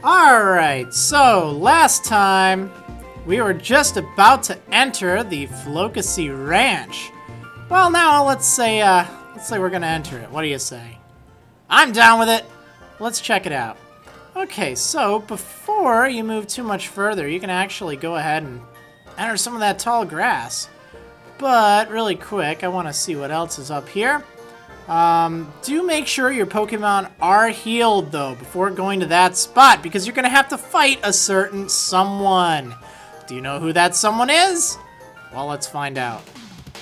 Alright, so last time we were just about to enter the Floccesy Ranch. Well, now let's say we're gonna enter it. What do you say? I'm down with it. Let's check it out. Okay, so before you move too much further, you can actually go ahead and enter some of that tall grass. But really quick, I want to see what else is up here. Do make sure your Pokemon are healed, though, before going to that spot, because you're going to have to fight a certain someone. Do you know who that someone is? Well, let's find out.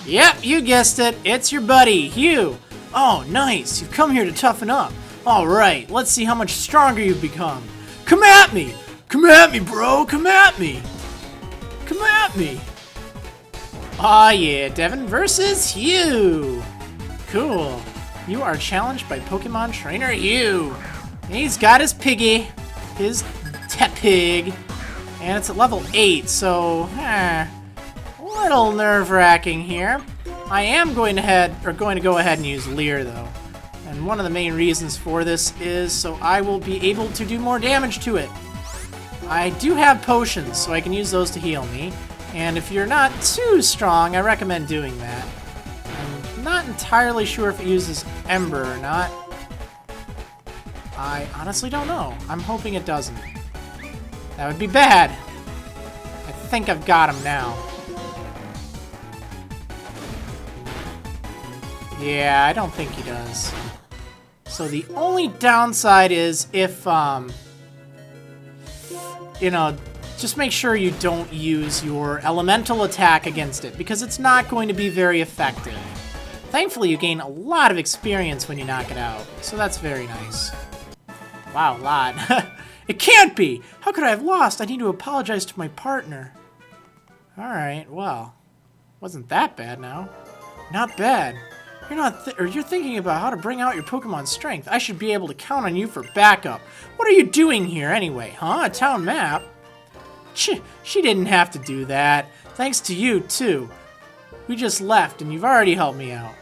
Yep, you guessed it. It's your buddy, Hugh. Oh, nice. You've come here to toughen up. All right, let's see how much stronger you've become. Come at me. Come at me, bro. Come at me. Come at me. Aw, yeah, Devin versus Hugh. Cool. You are challenged by Pokemon Trainer Hugh. He's got his piggy, his Tepig, and it's at level 8, so a little nerve-wracking here. I am going to go ahead and use Leer, though. And one of the main reasons for this is so I will be able to do more damage to it. I do have potions, so I can use those to heal me. And if you're not too strong, I recommend doing that. I'm not entirely sure if it uses Ember or not. I honestly don't know. I'm hoping it doesn't. That would be bad. I think I've got him now. Yeah, I don't think he does. So the only downside is if, you know, just make sure you don't use your elemental attack against it, because it's not going to be very effective. Thankfully, you gain a lot of experience when you knock it out, so that's very nice. Wow, a lot. It can't be! How could I have lost? I need to apologize to my partner. Alright, well, wasn't that bad now. Not bad. You're thinking about how to bring out your Pokemon's strength. I should be able to count on you for backup. What are you doing here anyway, huh? A town map? She didn't have to do that. Thanks to you, too. We just left, and you've already helped me out.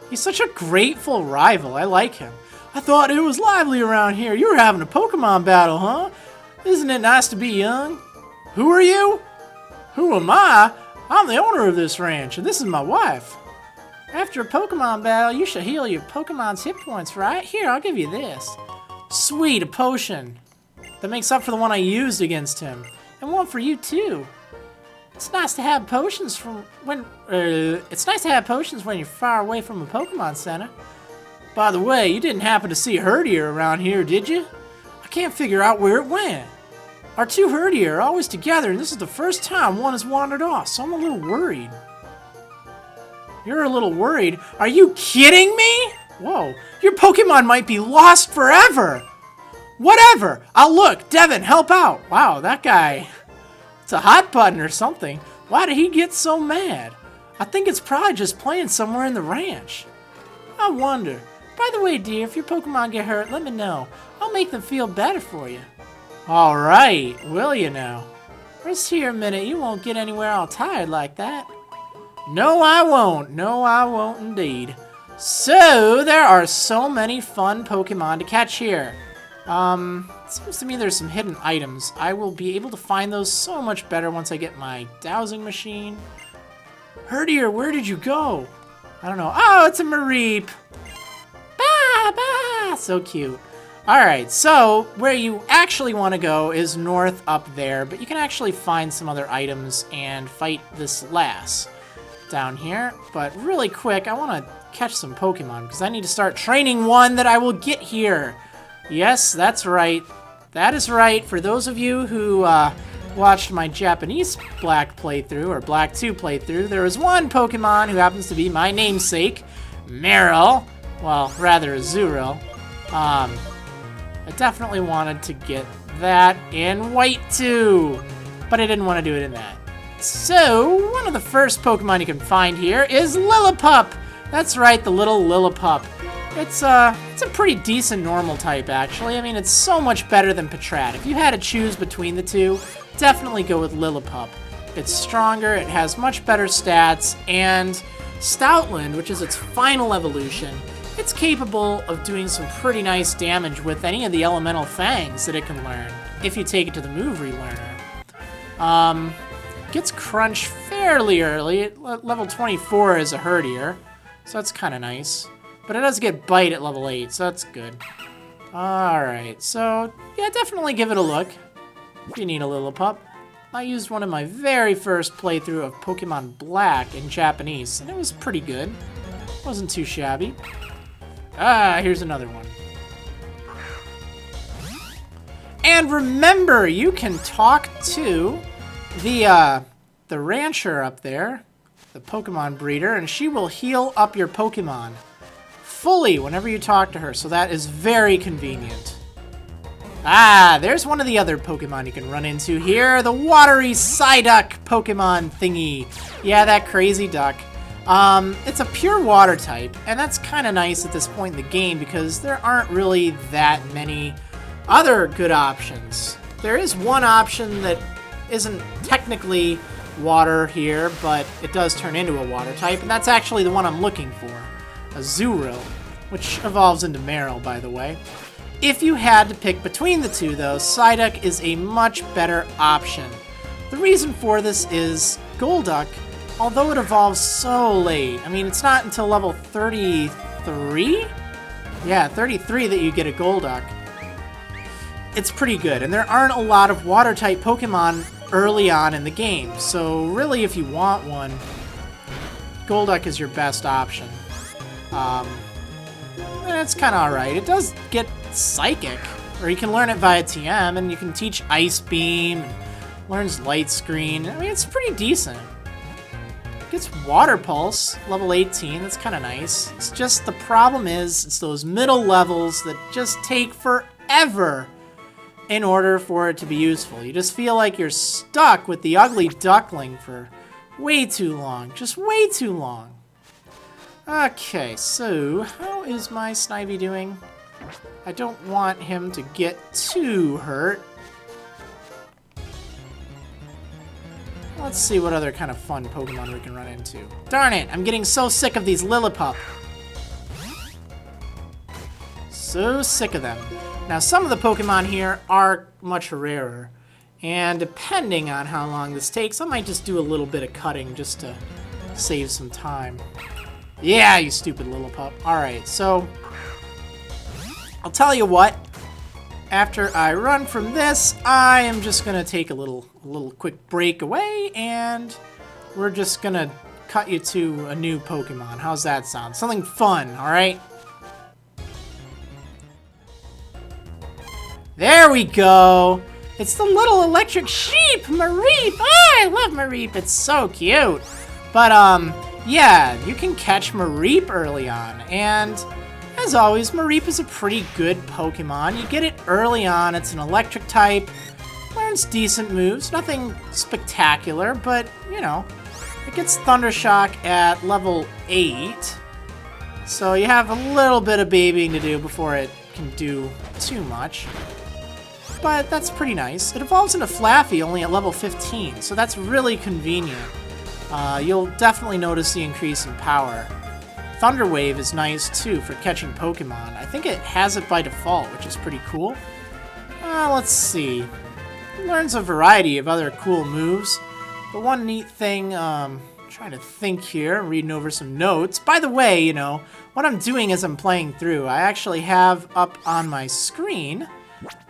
He's such a grateful rival. I like him. I thought it was lively around here. You were having a Pokemon battle, huh? Isn't it nice to be young? Who are you? Who am I? I'm the owner of this ranch, and this is my wife. After a Pokemon battle, you should heal your Pokemon's hit points, right? Here, I'll give you this. Sweet, a potion. That makes up for the one I used against him. And one for you, too. It's nice to have potions when you're far away from a Pokemon Center. By the way, you didn't happen to see a Herdier around here, did you? I can't figure out where it went. Our two Herdier are always together, and this is the first time one has wandered off, so I'm a little worried. You're a little worried? Are you kidding me? Whoa, your Pokemon might be lost forever! Whatever! I'll look! Devin, help out! Wow, that guy... It's a hot button or something. Why did he get so mad? I think it's probably just playing somewhere in the ranch. I wonder. By the way, dear, if your Pokemon get hurt, let me know. I'll make them feel better for you. Alright, will you now? Rest here a minute, you won't get anywhere all tired like that. No, I won't. No, I won't indeed. So, there are so many fun Pokemon to catch here. It seems to me there's some hidden items. I will be able to find those so much better once I get my dowsing machine. Herdier, where did you go? I don't know. Oh, it's a Mareep. Bah, bah. So cute. Alright, so where you actually want to go is north up there, but you can actually find some other items and fight this lass down here. But really quick, I want to catch some Pokemon because I need to start training one that I will get here. Yes, that's right. That is right. For those of you who watched my Japanese Black playthrough, or Black 2 playthrough, there is one Pokemon who happens to be my namesake, Meryl. Well, rather Azurill. I definitely wanted to get that in white too, but I didn't want to do it in that. So, one of the first Pokemon you can find here is Lillipup. That's right, the little Lillipup. It's a pretty decent normal type, actually. I mean, it's so much better than Patrat. If you had to choose between the two, definitely go with Lillipup. It's stronger, it has much better stats, and Stoutland, which is its final evolution, it's capable of doing some pretty nice damage with any of the elemental fangs that it can learn, if you take it to the move relearner. Gets Crunch fairly early. Level 24 is a Herdier, so that's kind of nice. But it does get Bite at level 8, so that's good. Alright, so yeah, definitely give it a look if you need a Lillipup. I used one in my very first playthrough of Pokemon Black in Japanese, and it was pretty good. Wasn't too shabby. Ah, here's another one. And remember, you can talk to the rancher up there, the Pokemon breeder, and she will heal up your Pokemon fully whenever you talk to her, so that is very convenient. Ah, there's one of the other Pokemon you can run into here, the watery Psyduck Pokemon thingy. Yeah, that crazy duck. It's a pure water type, and that's kind of nice at this point in the game because there aren't really that many other good options. There is one option that isn't technically water here, but it does turn into a water type, and that's actually the one I'm looking for. Azurill, which evolves into Marill, by the way. If you had to pick between the two, though, Psyduck is a much better option. The reason for this is Golduck, although it evolves so late, I mean, it's not until level 33? Yeah, 33 that you get a Golduck. It's pretty good, and there aren't a lot of water-type Pokemon early on in the game, so really if you want one, Golduck is your best option. And it's kind of alright. It does get Psychic, or you can learn it via TM, and you can teach Ice Beam, and learns Light Screen. I mean, it's pretty decent. It gets Water Pulse, level 18, that's kind of nice. It's just the problem is, it's those middle levels that just take forever in order for it to be useful. You just feel like you're stuck with the ugly duckling for way too long. Just way too long. Okay, so how is my Snivy doing? I don't want him to get too hurt. Let's see what other kind of fun Pokemon we can run into. Darn it, I'm getting so sick of these Lillipup. So sick of them. Now, some of the Pokemon here are much rarer, and depending on how long this takes, I might just do a little bit of cutting just to save some time. Yeah, you stupid Lillipup. Alright, so I'll tell you what. After I run from this, I am just gonna take a little quick break away, and we're just gonna cut you to a new Pokemon. How's that sound? Something fun, alright? There we go! It's the little electric sheep, Mareep! Oh, I love Mareep, it's so cute! But, yeah, you can catch Mareep early on, and as always, Mareep is a pretty good Pokemon. You get it early on, it's an electric type, learns decent moves, nothing spectacular, but, you know, it gets Thundershock at level 8, so you have a little bit of babying to do before it can do too much. But that's pretty nice. It evolves into Flaffy only at level 15, so that's really convenient. You'll definitely notice the increase in power. Thunder Wave is nice too for catching Pokemon. I think it has it by default, which is pretty cool. Let's see. It learns a variety of other cool moves. But one neat thing, trying to think here, reading over some notes. By the way, you know, what I'm doing as I'm playing through, I actually have up on my screen,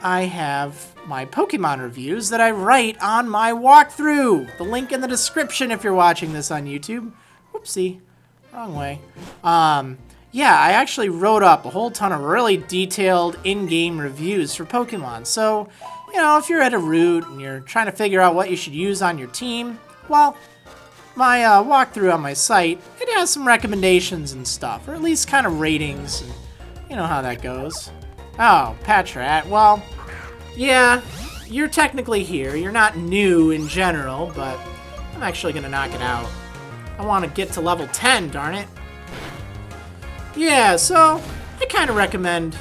I have my Pokemon reviews that I write on my walkthrough. The link in the description if you're watching this on YouTube. Whoopsie, wrong way. Yeah, I actually wrote up a whole ton of really detailed in-game reviews for Pokemon. So, you know, if you're at a route and you're trying to figure out what you should use on your team, well, my walkthrough on my site, it has some recommendations and stuff, or at least kind of ratings, and you know how that goes. Oh, Patrat. Well, yeah, you're technically here. You're not new in general, but I'm actually going to knock it out. I want to get to level 10, darn it. Yeah, so I kind of recommend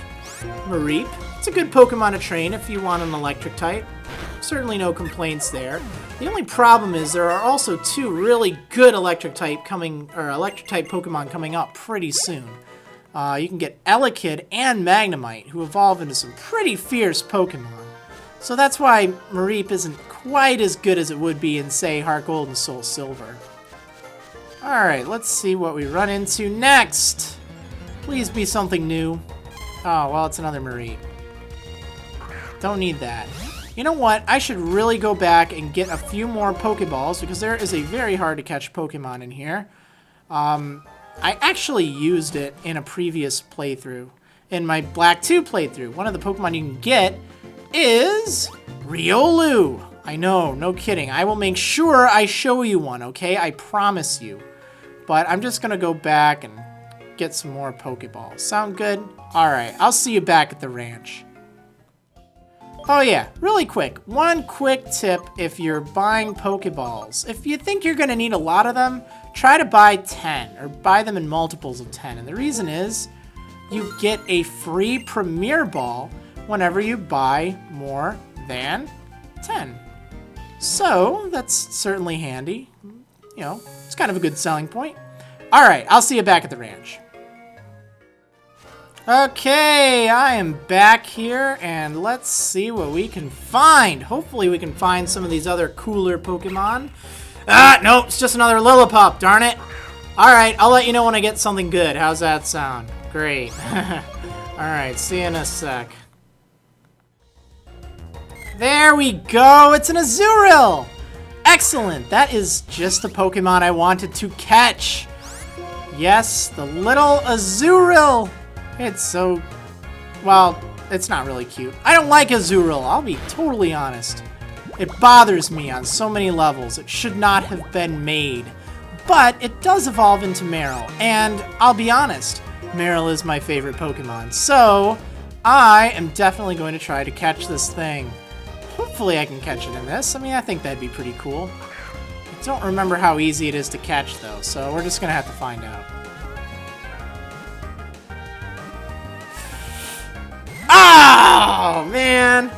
Mareep. It's a good Pokemon to train if you want an electric type. Certainly no complaints there. The only problem is there are also two really good electric type Pokemon coming up pretty soon. You can get Elekid and Magnemite, who evolve into some pretty fierce Pokemon. So that's why Mareep isn't quite as good as it would be in, say, Heart Gold and Soul Silver. Alright, let's see what we run into next. Please be something new. Oh, well, it's another Mareep. Don't need that. You know what? I should really go back and get a few more Pokeballs, because there is a very hard to catch Pokemon in here. I actually used it in a previous playthrough. In my Black 2 playthrough, one of the Pokemon you can get is Riolu. I know, no kidding. I will make sure I show you one, okay? I promise you. But I'm just gonna go back and get some more Pokeballs. Sound good? Alright, I'll see you back at the ranch. Oh yeah, really quick. One quick tip if you're buying Pokeballs. If you think you're gonna need a lot of them, try to buy 10, or buy them in multiples of 10. And the reason is, you get a free Premier Ball whenever you buy more than 10. So, that's certainly handy. You know, it's kind of a good selling point. Alright, I'll see you back at the ranch. Okay, I am back here, and let's see what we can find. Hopefully we can find some of these other cooler Pokemon. Ah, nope, it's just another Lillipup, darn it. Alright, I'll let you know when I get something good. How's that sound? Great. Alright, see you in a sec. There we go, it's an Azurill! Excellent, that is just the Pokemon I wanted to catch. Yes, the little Azurill. It's so, well, it's not really cute. I don't like Azurill, I'll be totally honest. It bothers me on so many levels. It should not have been made. But it does evolve into Marill, and I'll be honest, Marill is my favorite Pokemon. So, I am definitely going to try to catch this thing. Hopefully I can catch it in this. I mean, I think that'd be pretty cool. I don't remember how easy it is to catch, though, so we're just going to have to find out. Oh, man!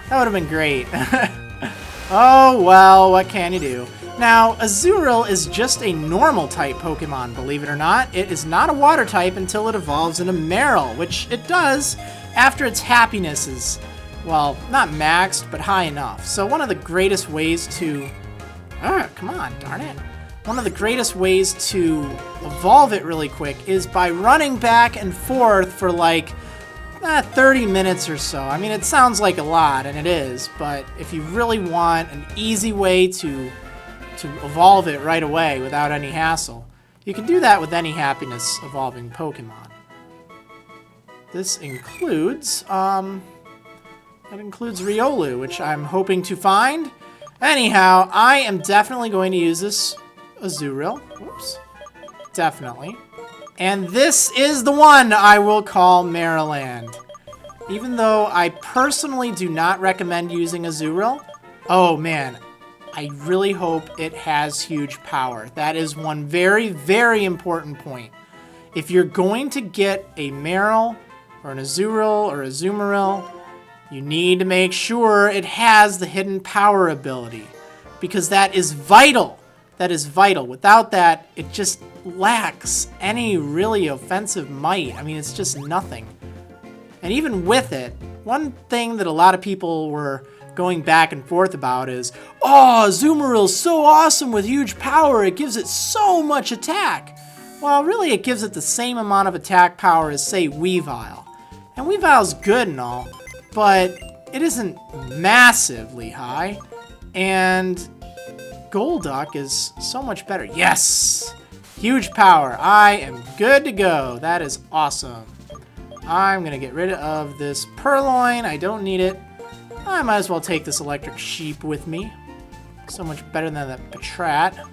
That would have been great. Oh, well, what can you do? Now, Azurill is just a normal type Pokemon, believe it or not. It is not a water type until it evolves into Marill, which it does after its happiness is, well, not maxed, but high enough. So one of the greatest ways to... come on, darn it. One of the greatest ways to evolve it really quick is by running back and forth for like 30 minutes or so. I mean, it sounds like a lot, and it is, but if you really want an easy way to evolve it right away without any hassle, you can do that with any happiness evolving Pokemon. This includes, Riolu, which I'm hoping to find. Anyhow, I am definitely going to use this Azurill. Whoops. Definitely. And this is the one I will call Marriland. Even though I personally do not recommend using Azurill, oh man, I really hope it has huge power. That is one very, very important point. If you're going to get a Marill, or an Azurill, or a Azumarill, you need to make sure it has the hidden power ability, because that is vital. That is vital. Without that, it just lacks any really offensive might. I mean, it's just nothing. And even with it, one thing that a lot of people were going back and forth about is, oh, Azumarill's so awesome with huge power, it gives it so much attack. Well, really, it gives it the same amount of attack power as, say, Weavile. And Weavile's good and all, but it isn't massively high. And Golduck is so much better. Yes! Huge power. I am good to go. That is awesome. I'm going to get rid of this Purloin. I don't need it. I might as well take this Electric Sheep with me. So much better than that Patrat.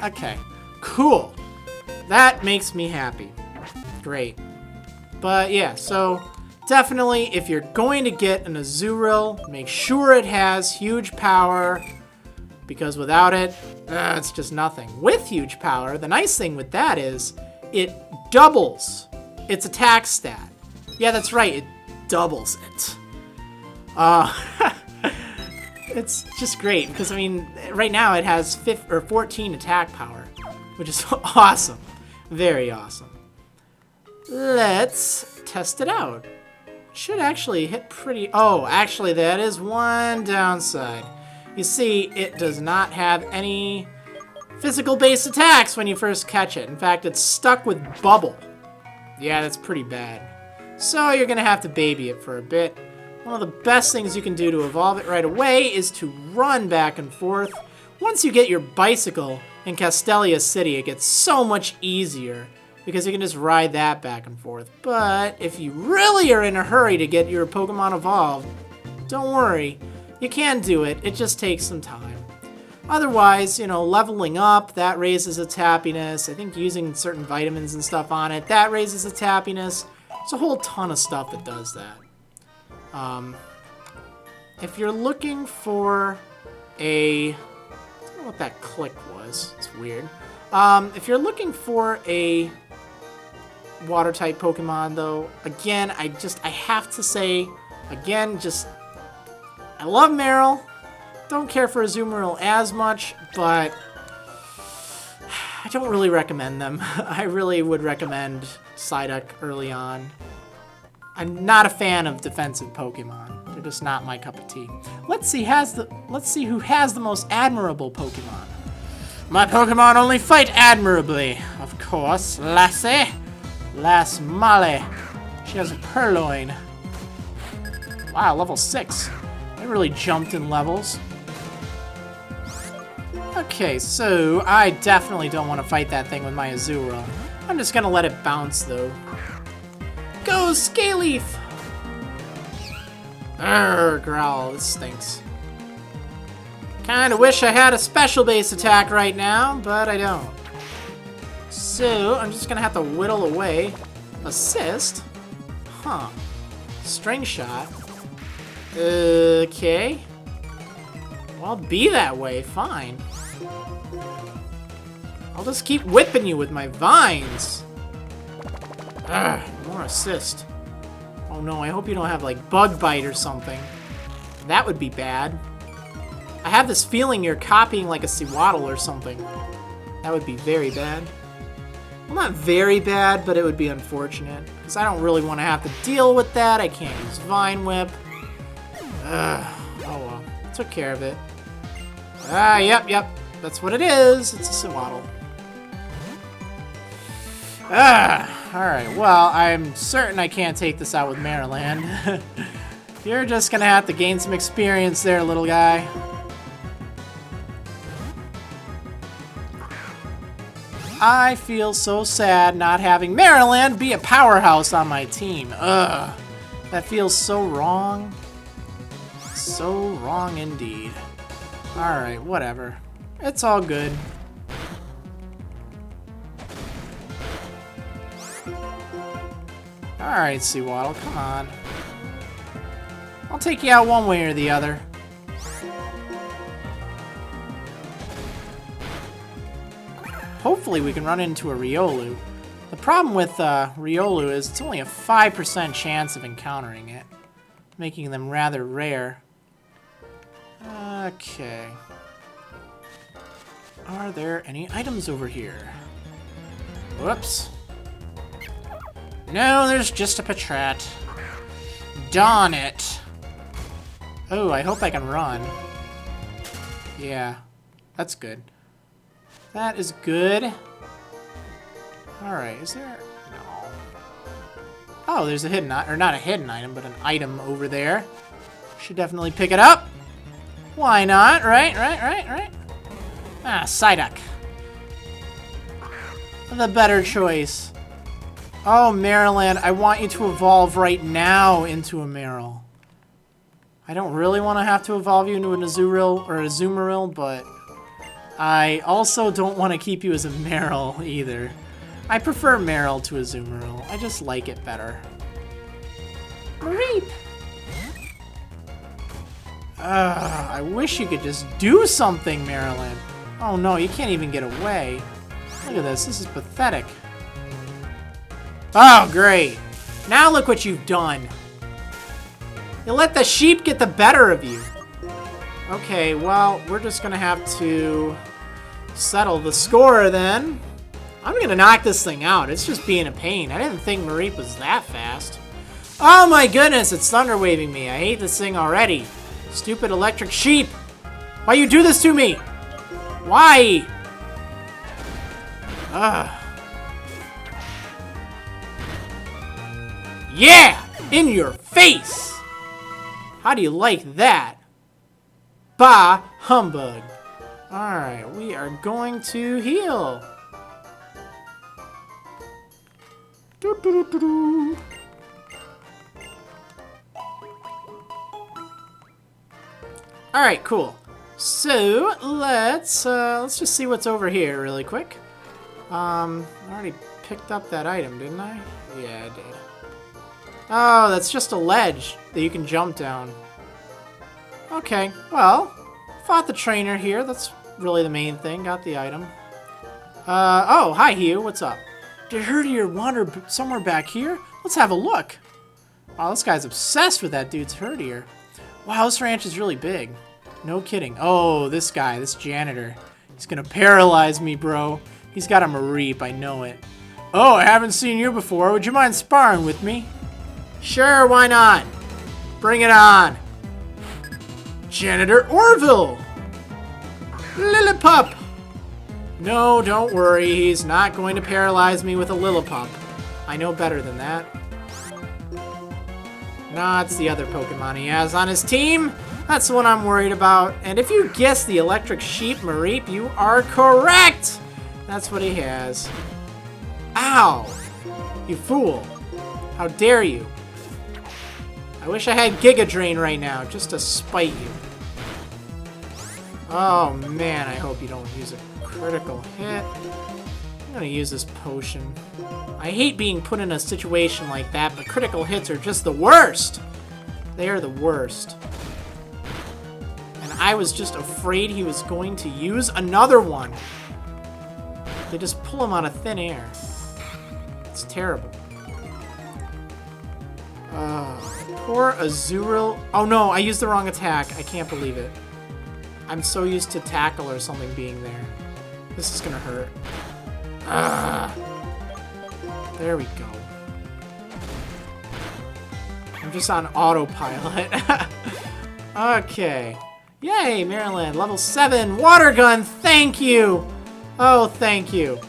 Okay. Cool. That makes me happy. Great. But yeah, so definitely if you're going to get an Azurill, make sure it has huge power, because without it, it's just nothing. With huge power, the nice thing with that is it doubles its attack stat. Yeah, that's right, it doubles it. It's just great, because I mean, right now it has 14 attack power, which is awesome. Very awesome. Let's test it out. Should actually hit pretty... Oh, actually, that is one downside. You see, it does not have any physical-based attacks when you first catch it. In fact, it's stuck with bubble. Yeah, that's pretty bad. So you're going to have to baby it for a bit. One of the best things you can do to evolve it right away is to run back and forth. Once you get your bicycle in Castelia City, it gets so much easier because you can just ride that back and forth. But if you really are in a hurry to get your Pokemon evolved, don't worry. You can do it. It just takes some time. Otherwise, you know, leveling up, that raises its happiness. I think using certain vitamins and stuff on it, that raises its happiness. There's a whole ton of stuff that does that. If you're looking for a... I don't know what that click was. It's weird. If you're looking for a water-type Pokemon, though, again, I have to say, again, I love Marill. Don't care for Azurill as much, but I don't really recommend them. I really would recommend Psyduck early on. I'm not a fan of defensive Pokemon. They're just not my cup of tea. Let's see who has the most admirable Pokemon. My Pokemon only fight admirably. Of course, Lassie. Lass Molly. She has a Purloin. Wow, level 6. They really jumped in levels. Okay, so I definitely don't want to fight that thing with my Azurill. I'm just gonna let it bounce, though. Go, Scaleaf! Urgh, growl, this stinks. Kinda wish I had a special base attack right now, but I don't. So, I'm just gonna have to whittle away. Assist? Huh. String shot. Okay. Well, I'll be that way, fine. I'll just keep whipping you with my vines. Ugh, more assist. Oh no, I hope you don't have like bug bite or something. That would be bad. I have this feeling you're copying like a Sewaddle or something. That would be very bad. Well, not very bad, but it would be unfortunate. Because I don't really want to have to deal with that. I can't use Vine Whip. Ugh, oh well. Took care of it. Ah, yep. That's what it is. It's a Sewaddle. Alright, well, I'm certain I can't take this out with Marriland. You're just gonna have to gain some experience there, little guy. I feel so sad not having Marriland be a powerhouse on my team. Ugh, that feels so wrong. So wrong indeed. Alright, whatever. It's all good. Alright, Sewaddle, come on. I'll take you out one way or the other. Hopefully we can run into a Riolu. The problem with Riolu is it's only a 5% chance of encountering it, making them rather rare. Okay. Are there any items over here? Whoops. No, there's just a Patrat. Darn it. Oh, I hope I can run. Yeah, that's good. That is good. Alright, is there... No. Oh, there's a hidden... Or not a hidden item, but an item over there. Should definitely pick it up. Why not? Right. Ah, Psyduck. The better choice. Oh, Marriland, I want you to evolve right now into a Marill. I don't really want to have to evolve you into an Azurill or a Azumarill, but I also don't want to keep you as a Marill either. I prefer Marill to Azumarill. I just like it better. Reap! I wish you could just do something, Marriland. Oh no, you can't even get away. Look at this. This is pathetic. Oh, great. Now look what you've done. You let the sheep get the better of you. Okay, well, we're just gonna have to settle the score then. I'm gonna knock this thing out. It's just being a pain. I didn't think Mareep was that fast. Oh my goodness, it's thunder waving me. I hate this thing already. Stupid electric sheep. Why you do this to me? Why? Ugh. Yeah! In your face! How do you like that? Bah humbug. Alright, we are going to heal. Doo-doo-doo-doo-doo. Alright, cool. So, let's just see what's over here really quick. I already picked up that item, didn't I? Yeah, I did. Oh, that's just a ledge that you can jump down. Okay, well, fought the trainer here. That's really the main thing. Got the item. Oh, hi, Hugh. What's up? Did Herdier wander somewhere back here? Let's have a look. Wow, this guy's obsessed with that dude's Herdier. Wow, this ranch is really big. No kidding. Oh, this guy, this janitor. He's gonna paralyze me, bro. He's got a Mareep, I know it. Oh, I haven't seen you before. Would you mind sparring with me? Sure, why not? Bring it on. Janitor Orville! Lillipup! No, don't worry. He's not going to paralyze me with a Lillipup. I know better than that. Nah, it's the other Pokemon he has on his team. That's the one I'm worried about. And if you guess the electric sheep Mareep, you are correct! That's what he has. Ow! You fool. How dare you? I wish I had Giga Drain right now, just to spite you. Oh man, I hope you don't use a critical hit. I'm gonna use this potion. I hate being put in a situation like that, but critical hits are just the worst! They are the worst. And I was just afraid he was going to use another one. They just pull him out of thin air. It's terrible. Poor Azurill. Oh no, I used the wrong attack. I can't believe it. I'm so used to tackle or something being there. This is gonna hurt. There we go. I'm just on autopilot. Okay. Yay, Marriland, level 7. Water gun, thank you! Oh, thank you.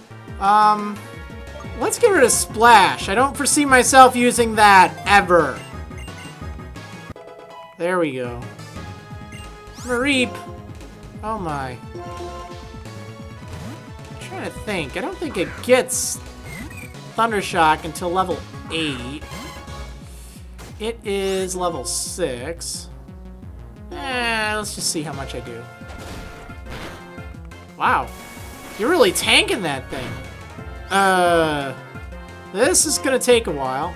Let's get rid of Splash. I don't foresee myself using that, ever. There we go. Mareep. Oh my. I'm trying to think. I don't think it gets Thundershock until level 8. It is level 6. Let's just see how much I do. Wow. You're really tanking that thing. This is gonna take a while.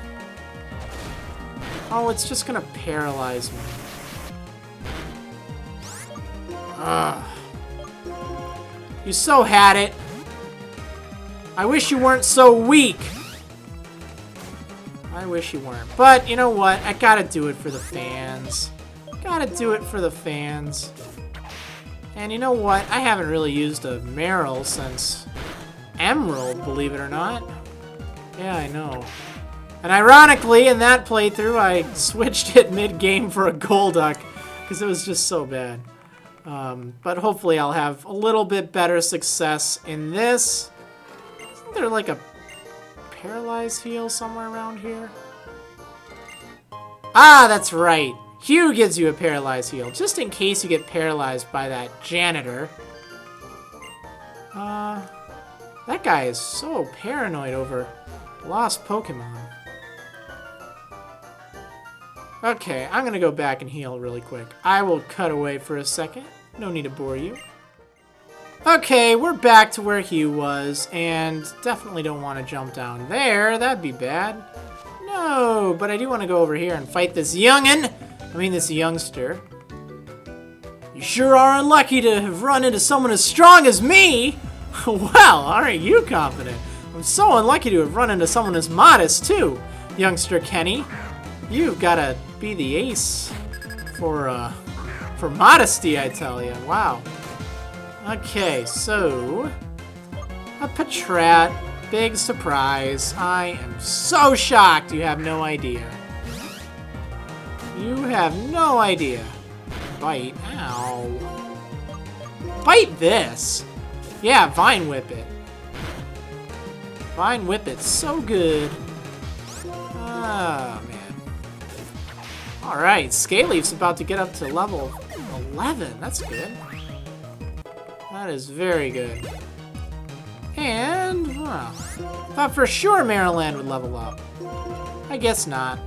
Oh, it's just gonna paralyze me. You so had it. I wish you weren't so weak. I wish you weren't. But, you know what? I gotta do it for the fans. Gotta do it for the fans. And you know what? I haven't really used a Marill since Emerald, believe it or not. Yeah, I know. And ironically, in that playthrough, I switched it mid-game for a Golduck because it was just so bad. But hopefully I'll have a little bit better success in this. Isn't there like a paralyzed heal somewhere around here? Ah, that's right. Hugh gives you a paralyzed heal, just in case you get paralyzed by that janitor. That guy is so paranoid over lost Pokemon. Okay, I'm gonna go back and heal really quick. I will cut away for a second. No need to bore you. Okay, we're back to where Hugh was, and definitely don't want to jump down there. That'd be bad. No, but I do want to go over here and fight this youngin'. I mean, this youngster. You sure are unlucky to have run into someone as strong as me. Well, aren't you confident? I'm so unlucky to have run into someone as modest, too, youngster Kenny. You've got to be the ace for modesty, I tell you. Wow. Okay, so a Patrat. Big surprise. I am so shocked. You have no idea. You have no idea. Bite. Ow. Bite this. Yeah, Vine Whip it. Vine Whip it. So good. Oh, man. Alright, Scaleaf's about to get up to level 11. That's good. That is very good. And, well, thought for sure Marriland would level up. I guess not.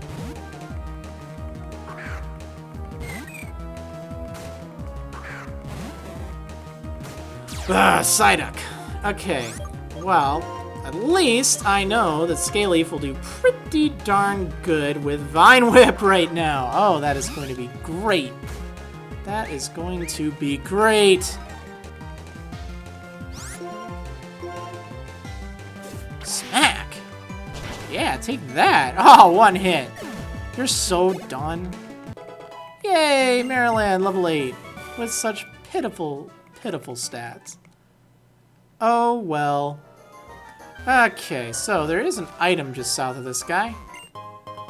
Psyduck. Okay, well, at least I know that Scaleaf will do pretty darn good with Vine Whip right now. Oh, that is going to be great. That is going to be great. Smack. Yeah, take that. Oh, one hit. You're so done. Yay, Marriland, level 8. With such pitiful stats. Oh, well. Okay, so there is an item just south of this guy.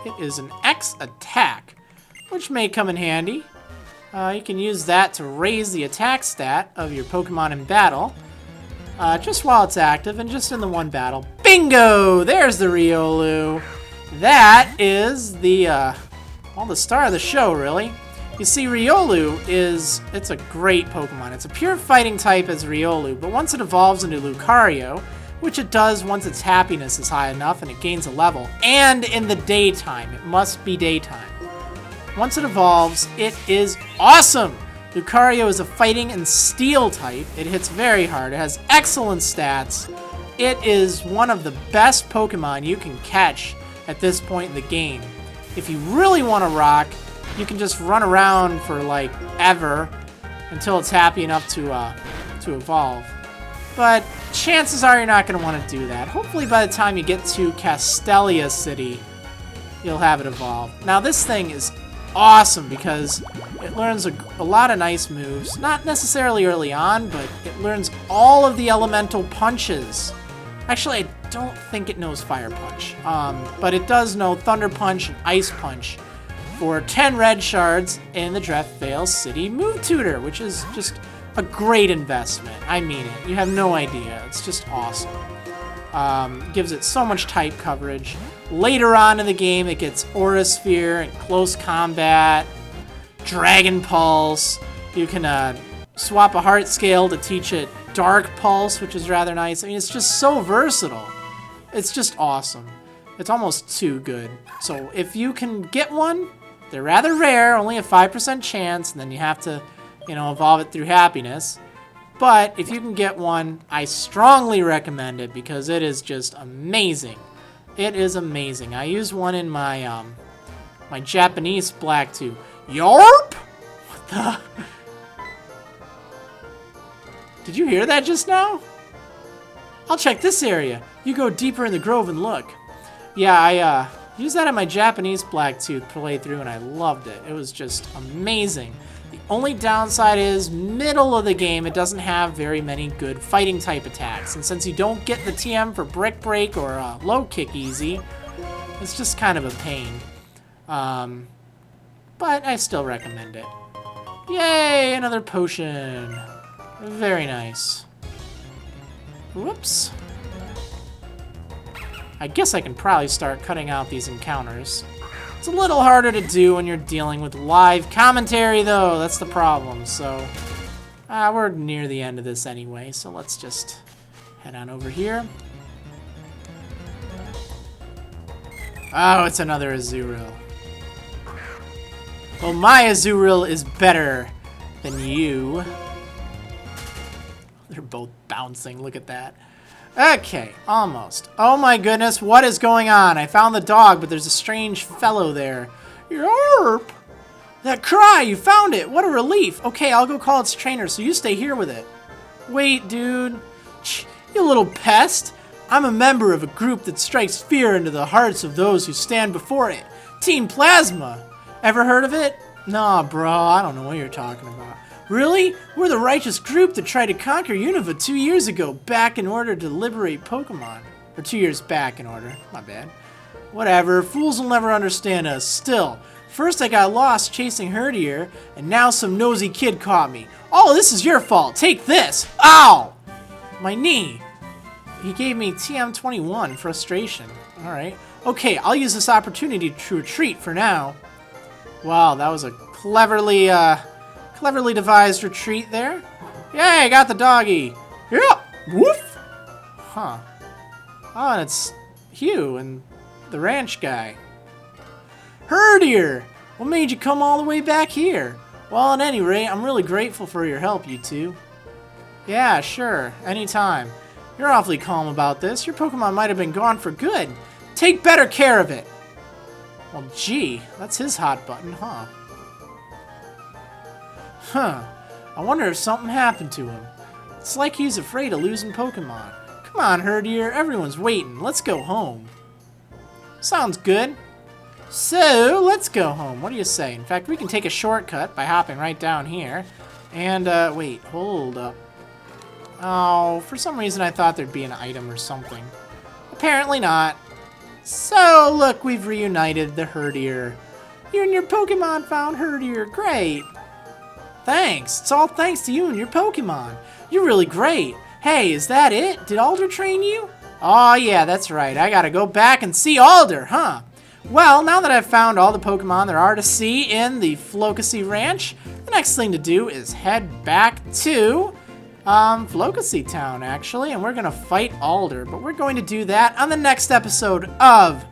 It is an X attack, which may come in handy. You can use that to raise the attack stat of your Pokemon in battle, just while it's active and just in the one battle. Bingo! There's the Riolu. That is the, well, the star of the show, really. You see, Riolu it's a great Pokemon. It's a pure fighting type as Riolu, but once it evolves into Lucario, which it does once its happiness is high enough and it gains a level, and in the daytime, it must be daytime. Once it evolves, it is awesome! Lucario is a fighting and steel type. It hits very hard. It has excellent stats. It is one of the best Pokemon you can catch at this point in the game. If you really want to rock, you can just run around for, like, ever until it's happy enough to evolve. But chances are you're not going to want to do that. Hopefully by the time you get to Castelia City, you'll have it evolve. Now this thing is awesome because it learns a lot of nice moves. Not necessarily early on, but it learns all of the elemental punches. Actually, I don't think it knows Fire Punch. But it does know Thunder Punch and Ice Punch for 10 red shards in the Dreftvale City Move Tutor, which is just a great investment. I mean it. You have no idea. It's just awesome. Gives it so much type coverage. Later on in the game, it gets Aura Sphere and Close Combat, Dragon Pulse. You can swap a Heart Scale to teach it Dark Pulse, which is rather nice. I mean, it's just so versatile. It's just awesome. It's almost too good. So if you can get one, they're rather rare, only a 5% chance, and then you have to, you know, evolve it through happiness. But if you can get one, I strongly recommend it because it is just amazing. It is amazing. I use one in my my Japanese Blacktooth. Yarp! What the? Did you hear that just now? I'll check this area. You go deeper in the grove and look. Yeah, I used that in my Japanese Blacktooth playthrough and I loved it. It was just amazing. The only downside is, middle of the game, it doesn't have very many good fighting type attacks. And since you don't get the TM for Brick Break or Low Kick easy, it's just kind of a pain. But I still recommend it. Yay, another potion. Very nice. Whoops. I guess I can probably start cutting out these encounters. It's a little harder to do when you're dealing with live commentary, though. That's the problem. So, we're near the end of this anyway, so let's just head on over here. Oh, it's another Azurill. Well, my Azurill is better than you. They're both bouncing. Look at that. Okay, almost. Oh my goodness, what is going on? I found the dog, but there's a strange fellow there. Yarp! That cry, you found it! What a relief! Okay, I'll go call its trainer, so you stay here with it. Wait, dude. Shh, you little pest! I'm a member of a group that strikes fear into the hearts of those who stand before it. Team Plasma! Ever heard of it? Nah, bro, I don't know what you're talking about. Really? We're the righteous group that tried to conquer Unova 2 years ago, back in order to liberate Pokemon. Or 2 years back, in order. My bad. Whatever, fools will never understand us. Still, first I got lost chasing Herdier, and now some nosy kid caught me. Oh, this is your fault. Take this. Ow! My knee. He gave me TM21, frustration. Alright. Okay, I'll use this opportunity to retreat for now. Wow, that was a cleverly devised retreat there. Yay, I got the doggy. Yeah! Woof! Huh. Oh, and it's Hugh and the ranch guy. Herdier! What made you come all the way back here? Well, at any rate, I'm really grateful for your help, you two. Yeah, sure. Anytime. You're awfully calm about this. Your Pokemon might have been gone for good. Take better care of it. Well, gee, that's his hot button, huh? Huh. I wonder if something happened to him. It's like he's afraid of losing Pokemon. Come on, Herdier. Everyone's waiting. Let's go home. Sounds good. So, let's go home. What do you say? In fact, we can take a shortcut by hopping right down here. And, wait, hold up. Oh, for some reason I thought there'd be an item or something. Apparently not. So, look, we've reunited the Herdier. You and your Pokemon found Herdier. Great. Thanks. It's all thanks to you and your Pokemon. You're really great. Hey, is that it? Did Alder train you? Oh, yeah, that's right. I gotta go back and see Alder, huh? Well, now that I've found all the Pokemon there are to see in the Floccesy Ranch, the next thing to do is head back to Floccesy Town, actually, and we're gonna fight Alder, but we're going to do that on the next episode of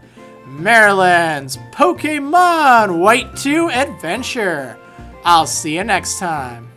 Marriland's Pokémon White 2 Adventure. I'll see you next time.